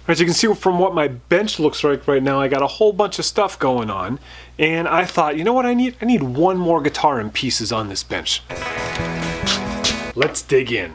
As you can see from what my bench looks like right now, I got a whole bunch of stuff going on, and I thought, you know what I need? I need one more guitar in pieces on this bench. Let's dig in.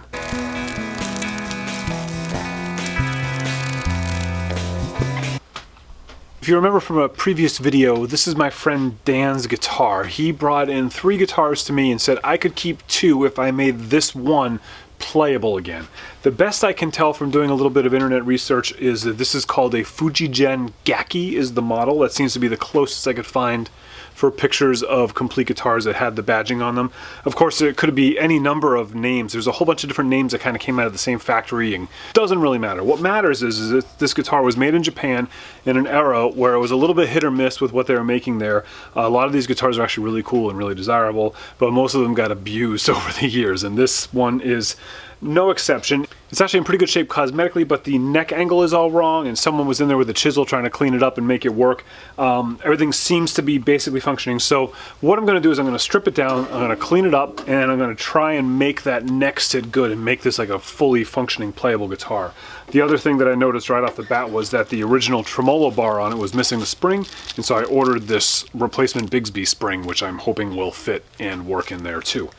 If you remember from a previous video, this is my friend Dan's guitar. He brought in 3 guitars to me and said I could keep 2 if I made this one playable again. The best I can tell from doing a little bit of internet research is that this is called a Fujigen Gaki is the model. That seems to be the closest I could find for pictures of complete guitars that had the badging on them. Of course, it could be any number of names. There's a whole bunch of different names that kind of came out of the same factory, and it doesn't really matter. What matters is that this guitar was made in Japan in an era where it was a little bit hit or miss with what they were making there. A lot of these guitars are actually really cool and really desirable, but most of them got abused over the years, and this one is no exception. It's actually in pretty good shape cosmetically, but the neck angle is all wrong, and someone was in there with a chisel trying to clean it up and make it work. Everything seems to be basically functioning. So what I'm going to do is I'm going to strip it down, I'm going to clean it up, and I'm going to try and make that neck sit good and make this like a fully functioning playable guitar. The other thing that I noticed right off the bat was that the original tremolo bar on it was missing the spring, and so I ordered this replacement Bigsby spring, which I'm hoping will fit and work in there too.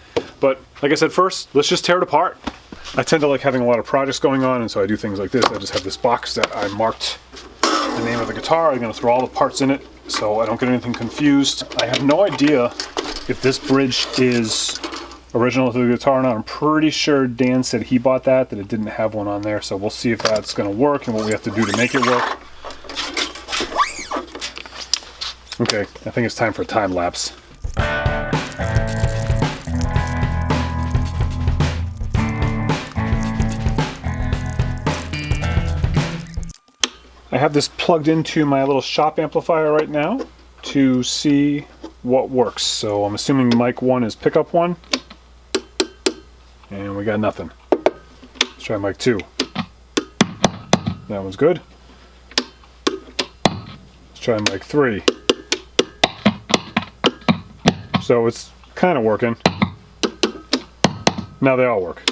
But like I said, first, let's just tear it apart. I tend to like having a lot of projects going on, and so I do things like this. I just have this box that I marked the name of the guitar. I'm going to throw all the parts in it so I don't get anything confused. I have no idea if this bridge is original to the guitar or not. I'm pretty sure Dan said he bought that it didn't have one on there, so we'll see if that's going to work and what we have to do to make it work. Okay, I think it's time for a time lapse. I have this plugged into my little shop amplifier right now to see what works. So I'm assuming mic 1 is pickup 1, and we got nothing. Let's try mic 2. That one's good. Let's try mic 3. So it's kind of working. Now they all work.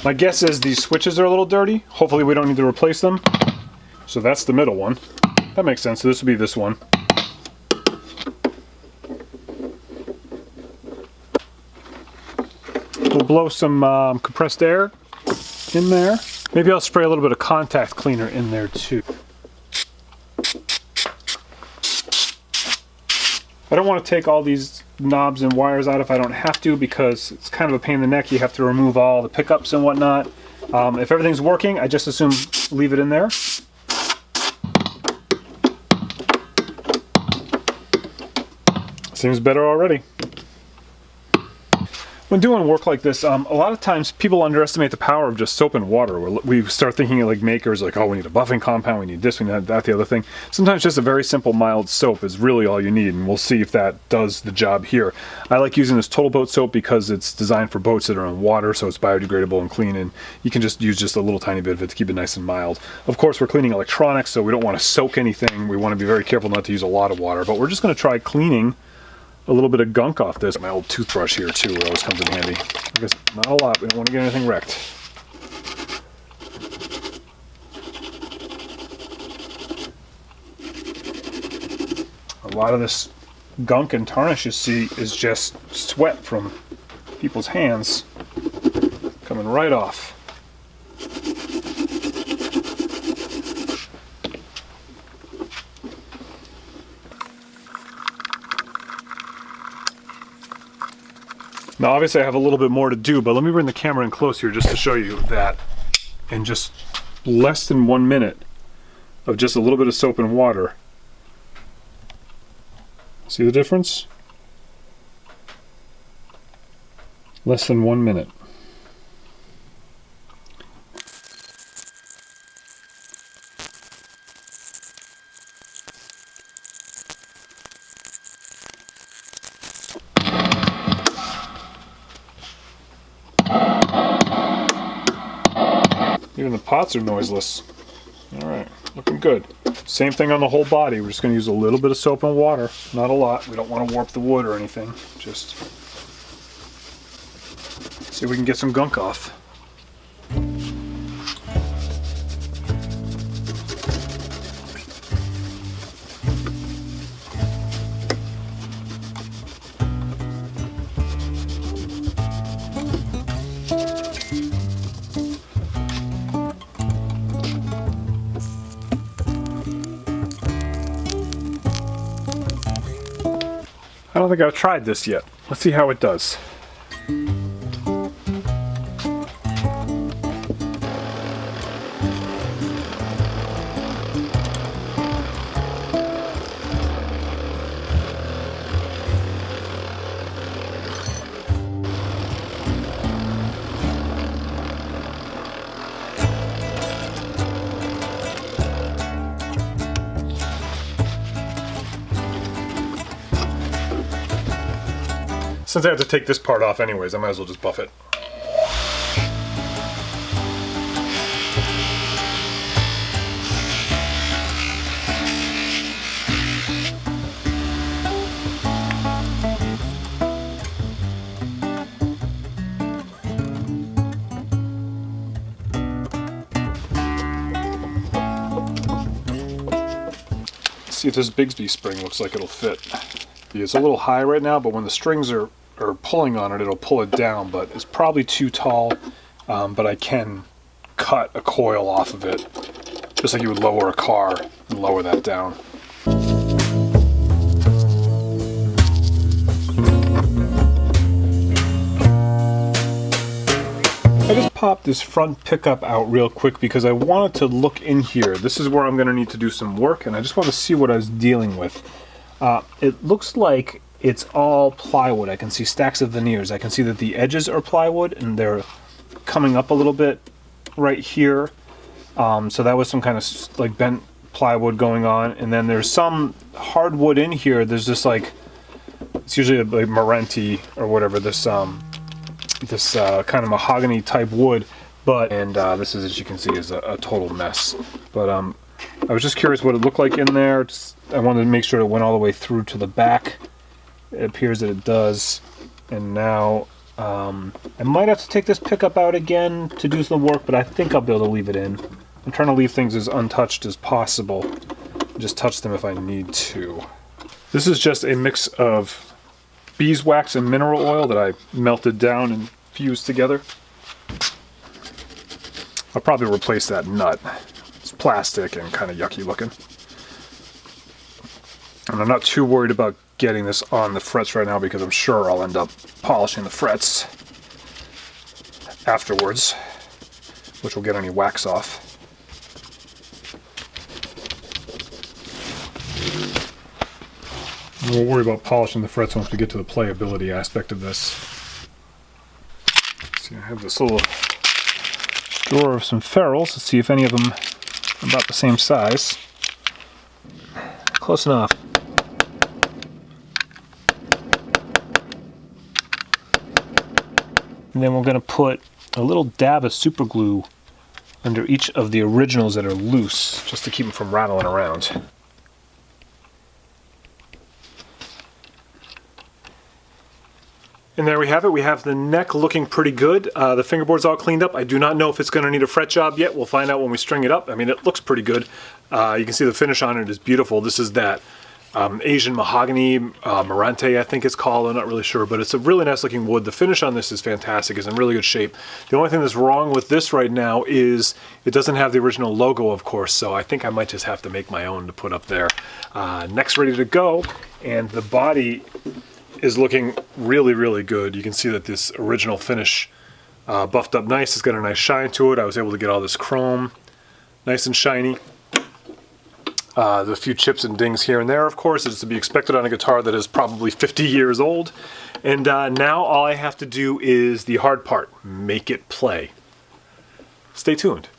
My guess is these switches are a little dirty. Hopefully we don't need to replace them. So that's the middle one. That makes sense. So this would be this one. We'll blow some compressed air in there. Maybe I'll spray a little bit of contact cleaner in there too. I don't want to take all these knobs and wires out if I don't have to, because it's kind of a pain in the neck. You have to remove all the pickups and whatnot. If everything's working, I just assume leave it in there. Seems better already. When doing work like this, a lot of times people underestimate the power of just soap and water. We start thinking like makers, like, oh, we need a buffing compound, we need this, we need that, the other thing. Sometimes just a very simple mild soap is really all you need, and we'll see if that does the job here. I like using this Total Boat soap because it's designed for boats that are in water, so it's biodegradable and clean, and you can just use just a little tiny bit of it to keep it nice and mild. Of course, we're cleaning electronics, so we don't want to soak anything. We want to be very careful not to use a lot of water, but we're just going to try cleaning a little bit of gunk off this. My old toothbrush here too, it always comes in handy. I guess not a lot, we don't want to get anything wrecked. A lot of this gunk and tarnish you see is just sweat from people's hands coming right off. Now obviously I have a little bit more to do, but let me bring the camera in close here just to show you that in just less than 1 minute of just a little bit of soap and water. See the difference? Less than 1 minute. Even the pots are noiseless. Alright, looking good. Same thing on the whole body. We're just going to use a little bit of soap and water. Not a lot. We don't want to warp the wood or anything. Just see if we can get some gunk off. don't think I've tried this yet. Let's see how it does. Since I have to take this part off anyways, I might as well just buff it. Let's see if this Bigsby spring looks like it'll fit. It's a little high right now, but when the strings are pulling on it, it'll pull it down, but it's probably too tall, but I can cut a coil off of it, just like you would lower a car and lower that down. I just popped this front pickup out real quick because I wanted to look in here. This is where I'm going to need to do some work, and I just want to see what I was dealing with. It looks like it's all plywood. I can see stacks of veneers. I can see that the edges are plywood and they're coming up a little bit right here. So that was some kind of like bent plywood going on. And then there's some hardwood in here. There's just like, it's usually like Marenti or whatever, this kind of mahogany type wood. And this is, as you can see, is a total mess. But I was just curious what it looked like in there. I wanted to make sure it went all the way through to the back. It appears that it does. And now I might have to take this pickup out again to do some work, but I think I'll be able to leave it in. I'm trying to leave things as untouched as possible. Just touch them if I need to. This is just a mix of beeswax and mineral oil that I melted down and fused together. I'll probably replace that nut. It's plastic and kind of yucky looking. And I'm not too worried about getting this on the frets right now because I'm sure I'll end up polishing the frets afterwards, which will get any wax off. We'll worry about polishing the frets once we get to the playability aspect of this. See, I have this little drawer of some ferrules. Let's see if any of them are about the same size. Close enough. And then we're going to put a little dab of super glue under each of the originals that are loose, just to keep them from rattling around. And there we have it. We have the neck looking pretty good. The fingerboard's all cleaned up. I do not know if it's going to need a fret job yet. We'll find out when we string it up. I mean, it looks pretty good. You can see the finish on it is beautiful. This is that Asian mahogany, Marenti I think it's called. I'm not really sure, but it's a really nice looking wood. The finish on this is fantastic. It's in really good shape. The only thing that's wrong with this right now is it doesn't have the original logo, of course, so I think I might just have to make my own to put up there. Neck's ready to go, and the body is looking really, really good. You can see that this original finish buffed up nice. It's got a nice shine to it. I was able to get all this chrome nice and shiny. There's a few chips and dings here and there, of course, as to be expected on a guitar that is probably 50 years old. And now all I have to do is the hard part, make it play. Stay tuned.